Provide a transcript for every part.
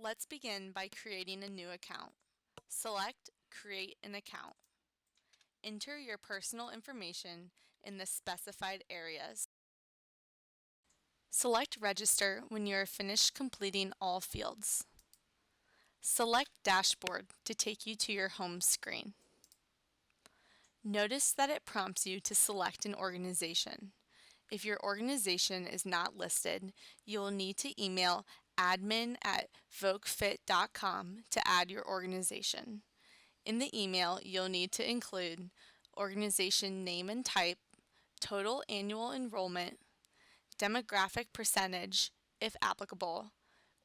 Let's begin by creating a new account. Select Create an Account. Enter your personal information in the specified areas. Select Register when you are finished completing all fields. Select Dashboard to take you to your home screen. Notice that it prompts you to select an organization. If your organization is not listed, you will need to email admin@vocfit.com to add your organization. In the email, you'll need to include organization name and type, total annual enrollment, demographic percentage, if applicable,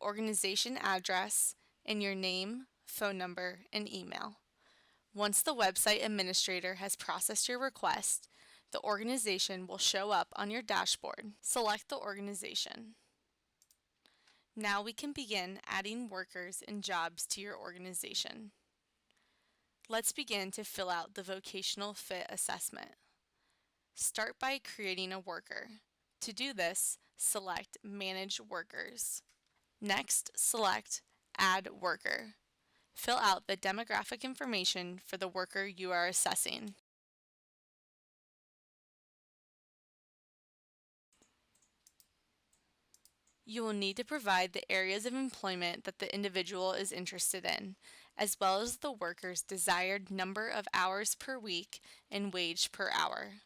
organization address, and your name, phone number, and email. Once the website administrator has processed your request, the organization will show up on your dashboard. Select the organization. Now we can begin adding workers and jobs to your organization. Let's begin to fill out the vocational fit assessment. Start by creating a worker. To do this, select Manage Workers. Next, select Add Worker. Fill out the demographic information for the worker you are assessing. You will need to provide the areas of employment that the individual is interested in, as well as the worker's desired number of hours per week and wage per hour.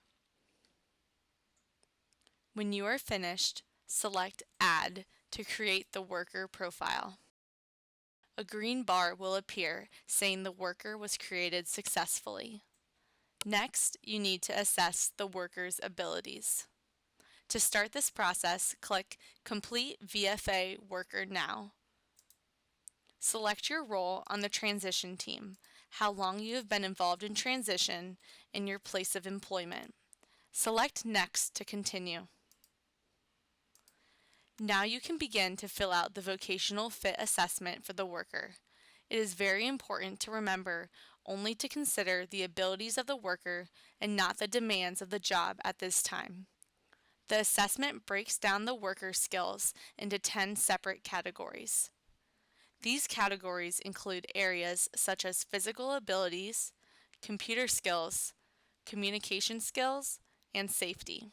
When you are finished, select Add to create the worker profile. A green bar will appear saying the worker was created successfully. Next, you need to assess the worker's abilities. To start this process, click Complete VFA Worker Now. Select your role on the transition team, how long you have been involved in transition, and your place of employment. Select Next to continue. Now you can begin to fill out the vocational fit assessment for the worker. It is very important to remember only to consider the abilities of the worker and not the demands of the job at this time. The assessment breaks down the worker skills into 10 separate categories. These categories include areas such as physical abilities, computer skills, communication skills, and safety.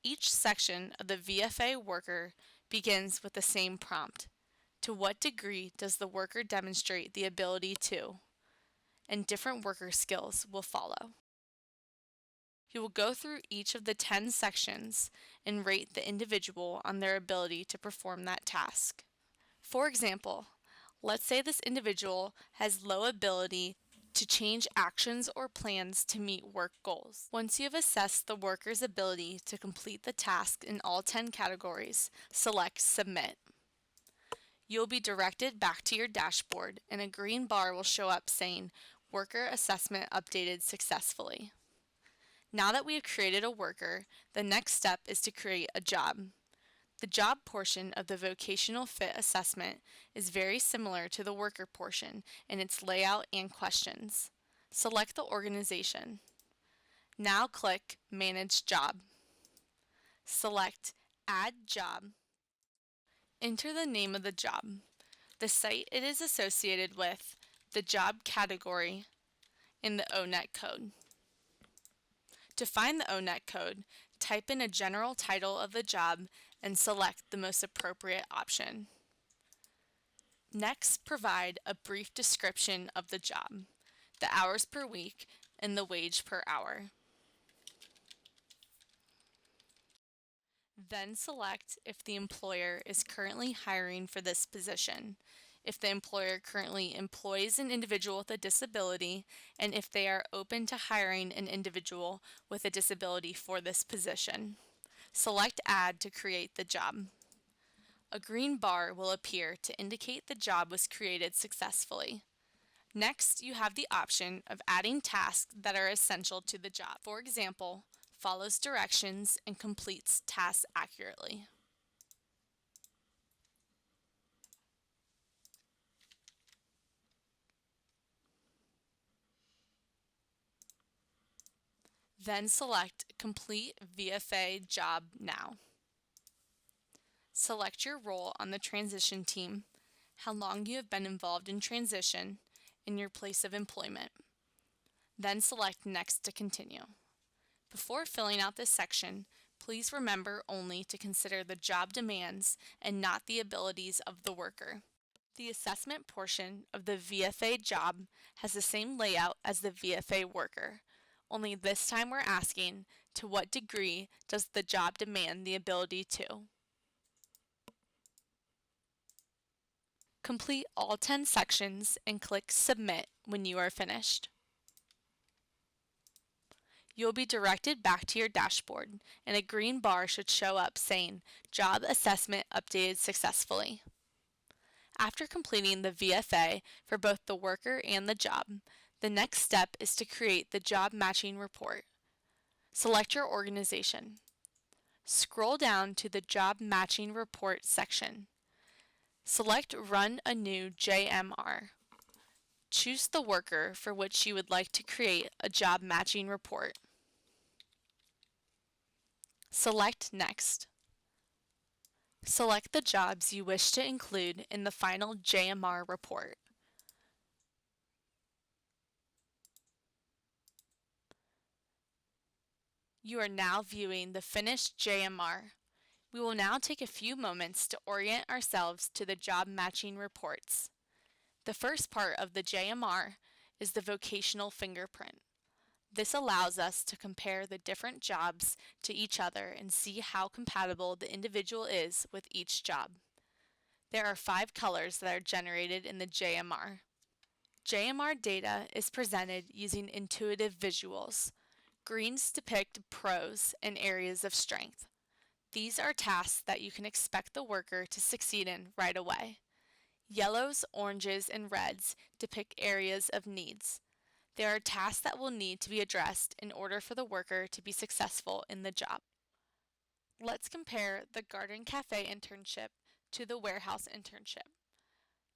Each section of the VFA worker begins with the same prompt. To what degree does the worker demonstrate the ability to? And different worker skills will follow. You will go through each of the 10 sections and rate the individual on their ability to perform that task. For example, let's say this individual has low ability to change actions or plans to meet work goals. Once you have assessed the worker's ability to complete the task in all 10 categories, select Submit. You'll be directed back to your dashboard and a green bar will show up saying Worker Assessment Updated Successfully. Now that we have created a worker, the next step is to create a job. The job portion of the vocational fit assessment is very similar to the worker portion in its layout and questions. Select the organization. Now click Manage Job. Select Add Job. Enter the name of the job, the site it is associated with, the job category, and the ONET code. To find the ONET code, type in a general title of the job and select the most appropriate option. Next, provide a brief description of the job, the hours per week, and the wage per hour. Then select if the employer is currently hiring for this position, if the employer currently employs an individual with a disability, and if they are open to hiring an individual with a disability for this position. Select Add to create the job. A green bar will appear to indicate the job was created successfully. Next, you have the option of adding tasks that are essential to the job. For example, follows directions and completes tasks accurately. Then select Complete VFA Job Now. Select your role on the transition team, how long you have been involved in transition, and your place of employment. Then select Next to continue. Before filling out this section, please remember only to consider the job demands and not the abilities of the worker. The assessment portion of the VFA job has the same layout as the VFA worker, only this time we're asking, to what degree does the job demand the ability to? Complete all 10 sections and click Submit when you are finished. You'll be directed back to your dashboard, and a green bar should show up saying, Job Assessment Updated Successfully. After completing the VFA for both the worker and the job, the next step is to create the job matching report. Select your organization. Scroll down to the Job Matching Report section. Select Run a new JMR. Choose the worker for which you would like to create a job matching report. Select Next. Select the jobs you wish to include in the final JMR report. You are now viewing the finished JMR. We will now take a few moments to orient ourselves to the job matching reports. The first part of the JMR is the vocational fingerprint. This allows us to compare the different jobs to each other and see how compatible the individual is with each job. There are 5 colors that are generated in the JMR. JMR data is presented using intuitive visuals. Greens depict pros and areas of strength. These are tasks that you can expect the worker to succeed in right away. Yellows, oranges, and reds depict areas of needs. There are tasks that will need to be addressed in order for the worker to be successful in the job. Let's compare the garden cafe internship to the warehouse internship.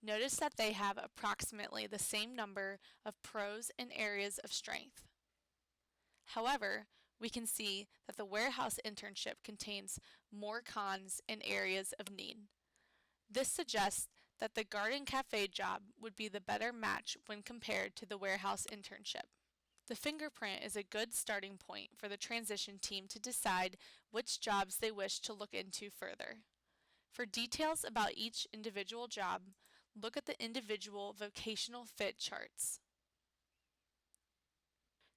Notice that they have approximately the same number of pros and areas of strength. However, we can see that the warehouse internship contains more cons and areas of need. This suggests that the garden cafe job would be the better match when compared to the warehouse internship. The fingerprint is a good starting point for the transition team to decide which jobs they wish to look into further. For details about each individual job, look at the individual vocational fit charts.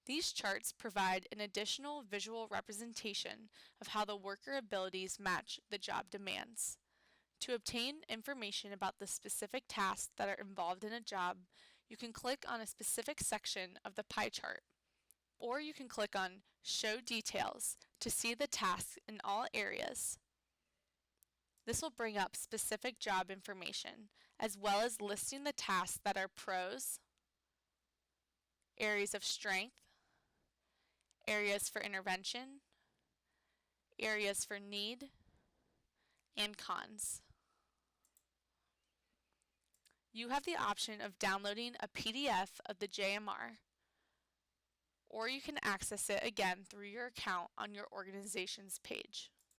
These charts provide an additional visual representation of how the worker abilities match the job demands. To obtain information about the specific tasks that are involved in a job, you can click on a specific section of the pie chart, or you can click on Show Details to see the tasks in all areas. This will bring up specific job information, as well as listing the tasks that are pros, areas of strength, areas for intervention, areas for need, and cons. You have the option of downloading a PDF of the JMR, or you can access it again through your account on your organization's page.